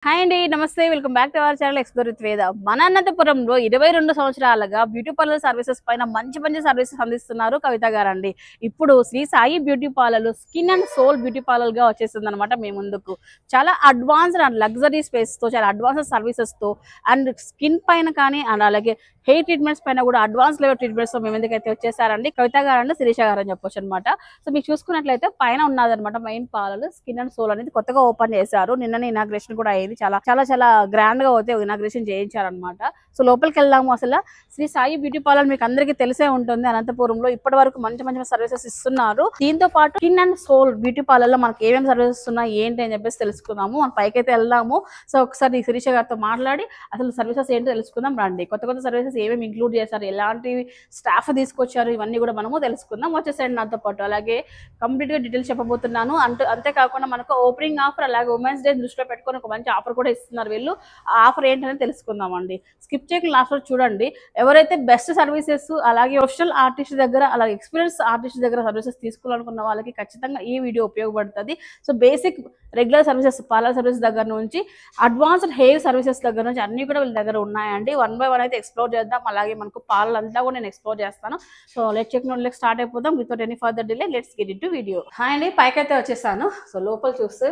Hi అండి, నమస్తే. Welcome back to our channel explore with వేద. మన అనంతపురంలో 22 సంవత్సరాలుగా బ్యూటీ పార్లర్ సర్వీసెస్ పైన మంచి సర్వీసెస్ అందిస్తున్నారు కవిత గారు అండి. ఇప్పుడు Shri Sai beauty parlour skin and soul beauty parlour గా వచ్చేసింది అనమాట మీ ముందుకు. చాలా అడ్వాన్స్డ్ అండ్ లగ్జరీ స్పేస్ తో, చాలా అడ్వాన్స్డ్ సర్వీసెస్ తో అండ్ స్కిన్ పైన కానీ అండ్ అలాగే హెయిర్ ట్రీట్మెంట్స్ పైన కూడా అడ్వాన్స్ లెవెల్ ట్రీట్మెంట్స్ తో మేము ఎందుకైతే వచ్చేసారండి కవిత గారు అండి, శిరీష గారు అని చెప్పొచ్చు అనమాట. సో మీకు చూసుకున్నట్లయితే పైన ఉన్నదనమాట main parlour skin and soul అనేది కొత్తగా ఓపెన్ చేశారు. నిన్న ఇనాగ్రేషన్ కూడా అయ్యింది. చాలా గ్రాండ్ గా అయితే ఇనాగ్రేషన్ చేయించారనమాట. సో లోపలికి వెళ్దాము. అసలు శ్రీ సాయి బ్యూటీ పార్లర్ మీకు అందరికీ తెలిసే ఉంటుంది. అనంతపురంలో ఇప్పటి వరకు మంచి సర్వీసెస్ ఇస్తున్నారు. దీంతో పాటు skin and soul beauty parlour లో మనకి ఏమేమి సర్వీసెస్ ఉన్నాయి ఏంటి అని చెప్పేసి తెలుసుకుందాము. మనం పైకైతే వెళ్దాము. సో ఒకసారి శిరీష గారితో మాట్లాడి అసలు సర్వీసెస్ ఏంటో తెలుసుకుందాం రండి. కొత్త సర్వీసెస్ ఏమేమి ఇంక్లూడ్ చేశారు, ఎలాంటి స్టాఫ్ తీసుకొచ్చారు, ఇవన్నీ కూడా మనము తెలుసుకుందాం. వచ్చేసండి నాతో పాటు. అలాగే కంప్లీట్ గా డీటెయిల్స్ చెప్పబోతున్నాను. అంతేకాకుండా మనకు ఓపెనింగ్ ఆఫర్ అలాగే ఉమెన్స్ డే దృష్టిలో పెట్టుకొని ఒక మంచి ఆఫర్ కూడా ఇస్తున్నారు వీళ్ళు. ఆ ఆఫర్ ఏంటని తెలుసుకుందాం అండి. స్కిప్ చేయకుండా లాస్ట్ లో చూడండి. ఎవరైతే బెస్ట్ సర్వీసెస్ అలాగే ప్రొఫెషనల్ ఆర్టిస్ట్ దగ్గర అలాగే ఎక్స్పీరియన్స్ ఆర్టిస్ట్ దగ్గర సర్వీసెస్ తీసుకోవాలనుకున్న వాళ్ళకి ఖచ్చితంగా ఈ వీడియో ఉపయోగపడుతుంది. So basic regular services parlour services దగ్గర నుంచి అడ్వాన్స్డ్ హెయిర్ సర్వీసెస్ దగ్గర నుంచి అన్ని కూడా వీళ్ళ దగ్గర ఉన్నాయండి. 1 by 1 అయితే ఎక్స్ప్లోర్ చేద్దాం. అలాగే మనకు పార్లర్ అంతా కూడా నేను ఎక్స్ప్లోర్ చేస్తాను. So let check not start అయిపోతాం without any further delay. Let's get into video. Hi అండి, పైకైతే వచ్చేసాను. సో లోపల చూస్తే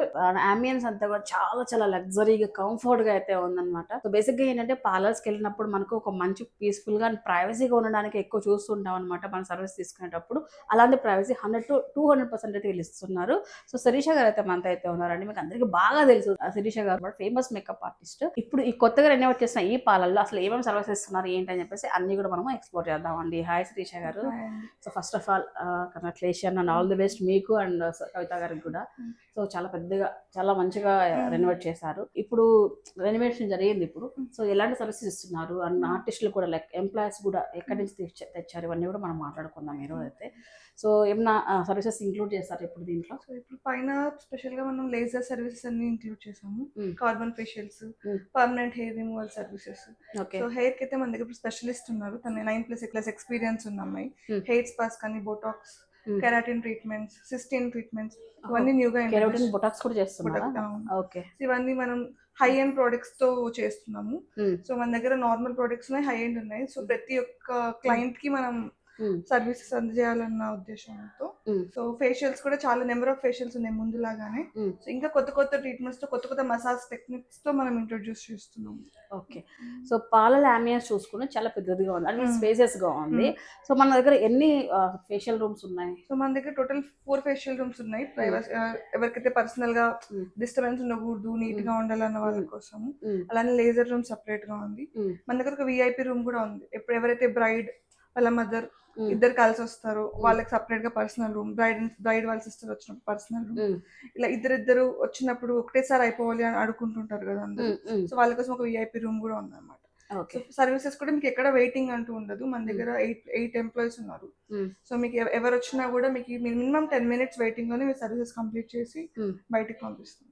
అంబియన్స్ అంతా కూడా చాలా లగ్జరీగా కంఫర్ట్ గా అయితే ఉందన్నమాట. సో బేసిక్ గా ఏంటంటే పార్లర్స్ కి వెళ్ళినప్పుడు మనకు ఒక మంచి పీస్ఫుల్ గా అండ్ ప్రైవసీగా ఉండడానికి ఎక్కువ చూస్తుంటాం అనమాట మన సర్వీస్ తీసుకునేటప్పుడు. అలాంటి ప్రైవసీ 100 to 200% అయితే వీళ్ళు ఇస్తున్నారు. సో శిరీష గారు అయితే మనతో అయితే ఉన్నారండి. మీకు అందరికీ బాగా తెలుసు శిరీష గారు ఫేమస్ మేకప్ ఆర్టిస్ట్. ఇప్పుడు ఈ కొత్తగా రెన్యూ వచ్చేసిన ఈ పార్లర్ లో అసలు ఏమేమి సర్వీస్ ఇస్తున్నారు ఏంటి అని చెప్పేసి అన్ని కూడా మనం ఎక్స్ప్లోర్ చేద్దామండి. హాయ్ శిరీష గారు. So first of all congratulation and all the best మీకు అండ్ కవిత గారికి కూడా. సో చాలా పెద్దగా చాలా మంచిగా రెనోవేట్ చేశారు. ఇప్పుడు రెనోవేషన్ జరిగింది ఇప్పుడు. సో ఎలాంటి సర్వీసెస్ ఇస్తున్నారు అండ్ ఆర్టిస్టులు కూడా లైక్ ఎంప్లాయీస్ కూడా ఎక్కడి నుంచి తెచ్చారు ఇవన్నీ కూడా మనం మాట్లాడుకుందాం ఈరోజు అయితే. సో ఏమన్నా సర్వీసెస్ ఇంక్లూడ్ చేస్తారు ఇప్పుడు దీంట్లో? సో ఇప్పుడు పైన స్పెషల్ గా మనం లేజర్ సర్వీసెస్ అన్ని ఇంక్లూడ్ చేసాము. Carbon facials, permanent hair removal services. So hair కి అయితే మన దగ్గర స్పెషలిస్ట్ ఉన్నారు. తన 9+ ఎక్స్పీరియన్స్ ఉన్న అమ్మాయి. హెయిర్ స్పాస్ కానీ, Botox, keratin treatments, cystine treatments ఇవన్నీ న్యూగా కెరాటిన్ బోటాక్స్ కూడా చేస్తున్నారు. ఓకే, ఇవన్నీ మనం హై ఎండ్ ప్రొడక్ట్స్ తో చేస్తున్నాము. సో మన దగ్గర నార్మల్ ప్రొడక్ట్స్ ఉన్నాయి, హై ఎండ్ ఉన్నాయి. సో ప్రతి ఒక్క క్లయింట్ కి మనం సర్వీసెస్ అందజేయాలన్న ఉద్దేశంతో. సో ఫేషియల్స్ కూడా చాలా నెంబర్ ఆఫ్ ఫేషియల్స్ ఉన్నాయి ముందులాగానే. సో ఇంకా కొత్త ట్రీట్మెంట్స్ తో కొత్త మసాజ్ టెక్నిక్స్ తో మనం ఇంట్రొడ్యూస్ చేస్తున్నాం. ఓకే, సో పార్లర్ అంబియన్స్ చూసుకుని చాలా పెద్దదిగా ఉంది అంటే స్పేసెస్ గా ఉంది. సో మన దగ్గర ఎన్ని ఫేషియల్ రూమ్స్ ఉన్నాయి? సో మన దగ్గర టోటల్ 4 ఫేషియల్ రూమ్స్ ఉన్నాయి. ఎవరికైతే పర్సనల్ గా డిస్టర్బెన్స్ ఉండకూడదు, నీట్ గా ఉండాలన్న వాళ్ళ కోసం. అలానే లేజర్ రూమ్ సెపరేట్ గా ఉంది. మన దగ్గర ఒక విఐపి రూమ్ కూడా ఉంది. ఇప్పుడు ఎవరైతే బ్రైడ్ వాళ్ళ మదర్ ఇద్దరు కలిసి వస్తారు వాళ్ళకి సపరేట్ గా పర్సనల్ రూమ్, బ్రైడ్ వాళ్ళ సిస్టర్ వచ్చినప్పుడు పర్సనల్ రూమ్, ఇలా ఇద్దరు వచ్చినప్పుడు ఒకటేసారి అయిపోవాలి అని అడుగుతుంటారు కదా అందరూ. సో వాళ్ళ కోసం ఒక విఐపి రూమ్ కూడా ఉంది అన్నమాట. సర్వీసెస్ కూడా మీకు ఎక్కడ వెయిటింగ్ అంటూ ఉండదు. మన దగ్గర 8 ఎంప్లాయీస్ ఉన్నారు. సో మీకు ఎవరు వచ్చినా కూడా మీకు మినిమం 10 minutes వెయిటింగ్ లోనే మీరు సర్వీసెస్ కంప్లీట్ చేసి బయటకి పంపిస్తాం.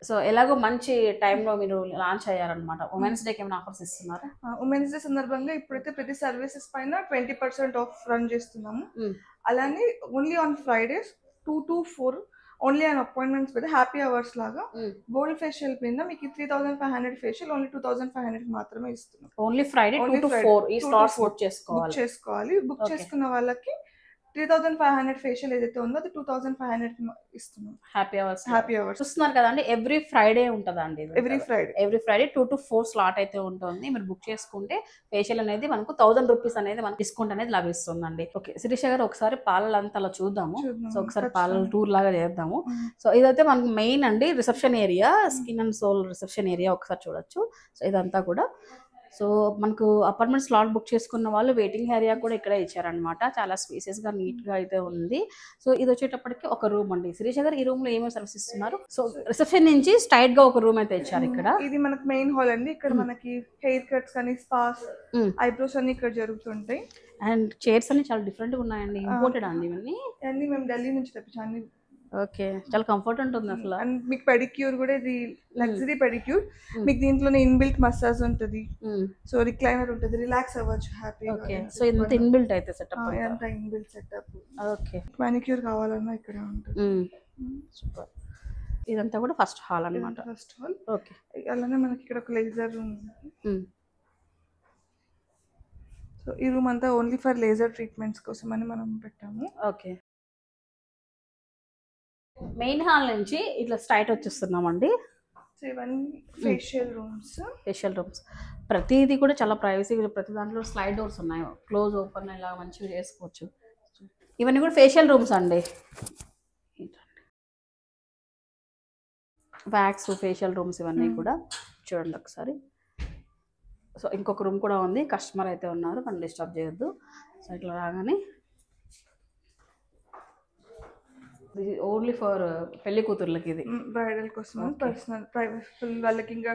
సో ఎలాగో మంచి టైంలో మీరు లాంచ్ అయ్యారనమాట. ఉమెన్స్ డేకి ఏమైనా ఆఫర్స్ ఇస్తున్నారు? ఉమెన్స్ డే సందర్భంగా ఇప్పుడైతే ప్రతి సర్వీసెస్ పైన 20% ఆఫ్ రన్ చేస్తున్నాము. అలానే only on Fridays 2 to 4 only on appointments మీద హ్యాపీ అవర్స్ లాగా గోల్డ్ ఫేషియల్ మీద మీకు 3500 ఫేషియల్ ఓన్లీ 2500 మాత్రమే ఇస్తున్నాం. ఓన్లీ ఫ్రైడే 2 to 4 ఈ స్లాట్స్ బుక్ చేసుకోవాలి. బుక్ చేసుకున్న వాళ్ళకి 3500 ఫేషియల్ ఏదైతే ఉందో అది 2500 ఇస్తున్నాం. హ్యాపీ అవర్స్ చూస్తున్నారు కదండి. ఎవ్రీ ఫ్రైడే ఉంటుందండి. ఎవ్రీ ఫ్రైడే 2 to 4 స్లాట్ అయితే ఉంటుంది. మీరు బుక్ చేసుకుంటే ఫేషియల్ అనేది మనకు 1000 రూపీస్ అనేది మనకు డిస్కౌంట్ అనేది లభిస్తుందండి. ఓకే శిరీష గారు, ఒకసారి పార్లర్ అంతా అలా చూద్దాము. సో ఒకసారి పార్లర్ టూర్ లాగా చేద్దాము. సో ఇదైతే మనకు మెయిన్ అండి reception area, skin and soul reception area ఒకసారి చూడొచ్చు. సో ఇదంతా కూడా సో మనకు అపార్ట్మెంట్ స్లాట్ బుక్ చేసుకున్న వాళ్ళు వెయిటింగ్ ఏరియా కూడా ఇక్కడే ఇచ్చారనమాట. చాలా స్పేసెస్ గా నీట్ గా అయితే ఉంది. సో ఇది వచ్చేటప్పటికి ఒక రూమ్ అండి. శిరీష గారు, ఈ రూమ్ లో ఏమేమి సర్వీస్ ఇస్తున్నారు? సో రిసెప్షన్ నుంచి స్ట్రైట్ గా ఒక రూమ్ అయితే ఇచ్చారు ఇక్కడ. ఇది మనకు మెయిన్ హాల్ అండి. ఇక్కడ మనకి హెయిర్ కట్స్ కానీ, స్పాస్, ఐబ్రోస్ అన్ని ఇక్కడ జరుగుతుంటాయి. అండ్ చైర్స్ అన్ని చాలా డిఫరెంట్ గా ఉన్నాయండి. ఇంపోర్టెడ్ అండి ఇవన్నీ? అన్ని మేము ఢిల్లీ నుంచి తెప్పించాము. ఓకే, చాలా కంఫర్ట్ ఉంటుంది అసలు. అండ్ మీకు పెడిక్యూర్ కూడా ఇది లగ్జరీ పెడిక్యూర్. మీకు దీంట్లోనే ఇన్బిల్ట్ మసాజ్ ఉంటుంది. సో రిక్లైనర్ ఉంటుంది, రిలాక్స్ అవ్వచ్చు హ్యాపీగా. ఓకే, సో ఇంత ఇన్బిల్ట్ అయితే సెటప్? అంత ఇన్బిల్ట్ సెటప్. ఓకే, మానిక్యూర్ కావాలన్నా ఇక్కడ ఉంటుంది. సూపర్. ఇదంతా కూడా ఫస్ట్ హాల్ అన్నమాట. First hall. ఓకే. అలానే మనకి ఇక్కడ ఒక లేజర్ రూమ్ ఉంది. సో ఈ రూమ్ అంతా ఓన్లీ ఫర్ లేజర్ ట్రీట్మెంట్స్ కోసం అని మనం పెట్టాము. ఓకే. మెయిన్ హాల్ నుంచి ఇట్లా స్ట్రైట్ వచ్చేస్తున్నామండి. సో ఇవన్నీ ఫేషియల్ రూమ్స్. ప్రతిదీ కూడా చాలా ప్రైవసీ, ప్రతి దాంట్లో స్లైడ్ డోర్స్ ఉన్నాయి, క్లోజ్ ఓపెన్ ఇలా మంచిగా చేసుకోవచ్చు. ఇవన్నీ కూడా ఫేషియల్ రూమ్స్ అండి. వ్యాక్స్ ఫేషియల్ రూమ్స్ ఇవన్నీ కూడా చూడండి ఒకసారి. సో ఇంకొక రూమ్ కూడా ఉంది, కస్టమర్ అయితే ఉన్నారు, మనం డిస్టర్బ్ చేయొద్దు. సో ఇట్లా రాగానే ఇది ఓన్లీ ఫర్ పెళ్లి కూతుర్లకి, ఇది బ్రైడల్ కోసం పర్సనల్ ప్రైవేట్ వాళ్ళకి. ఇంకా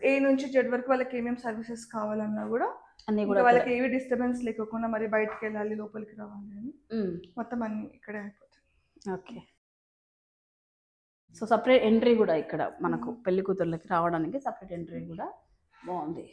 ఏ నుంచి జెడ్ వరకు వాళ్ళకి ఏమేమి సర్వీసెస్ కావాలన్నా కూడా అన్ని కూడా వాళ్ళకి ఏవి డిస్టర్బెన్స్ లేకుండా మరి బయటకు వెళ్ళాలి లోపలికి రావాలి అని మొత్తం అన్ని ఇక్కడే అయిపోతాయి. ఓకే. సో సపరేట్ ఎంట్రీ కూడా ఇక్కడ మనకు పెళ్లి కూతుర్లకి రావడానికి సపరేట్ ఎంట్రీ కూడా బాగుంది.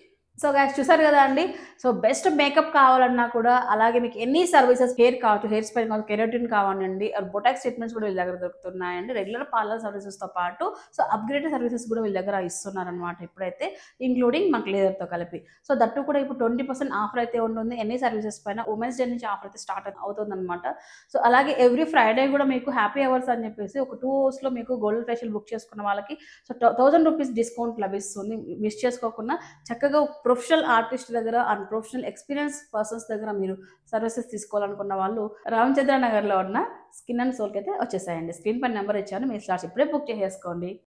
సో గైస్ చూసారు కదా అండి. సో బెస్ట్ మేకప్ కావాలన్నా కూడా, అలాగే మీకు ఎన్ని సర్వీసెస్, హెయిర్ కావచ్చు, హెయిర్ స్పైన్ కావచ్చు, కెరాటిన్ కావాలండి, బొటాక్స్ ట్రీట్మెంట్స్ కూడా వీళ్ళ దగ్గర దొరుకుతున్నాయండి. రెగ్యులర్ పార్లర్ సర్వీసెస్తో పాటు సో అప్గ్రేడెడ్ సర్వీసెస్ కూడా వీళ్ళ దగ్గర ఇస్తున్నారనమాట ఇప్పుడైతే, ఇంక్లూడింగ్ మనకు లేదర్తో కలిపి. సో దట్టు కూడా ఇప్పుడు 20% ఆఫర్ అయితే ఉంటుంది ఎన్ని సర్వీసెస్ పైన. ఉమెన్స్ డే నుంచి ఆఫర్ అయితే స్టార్ట్ అవుతుంది అనమాట. సో అలాగే ఎవ్రీ ఫ్రైడే కూడా మీకు హ్యాపీ అవర్స్ అని చెప్పేసి ఒక 2 hours మీకు గోల్డ్ ఫేషియల్ బుక్ చేసుకున్న వాళ్ళకి సో 1000 rupees డిస్కౌంట్ లభిస్తుంది. మిస్ చేసుకోకుండా చక్కగా ప్రొఫెషనల్ ఆర్టిస్ట్ దగ్గర అండ్ ప్రొఫెషనల్ ఎక్స్పీరియన్స్ పర్సన్స్ దగ్గర మీరు సర్వీసెస్ తీసుకోవాలనుకున్న వాళ్ళు రామచంద్ర నగర్లో ఉన్న స్కిన్ అండ్ సోల్కి అయితే వచ్చేసాయండి. స్క్రీన్ పైన నెంబర్ ఇచ్చాను, మీరు స్లాట్స్ ఇప్పుడే బుక్ చేసేసుకోండి.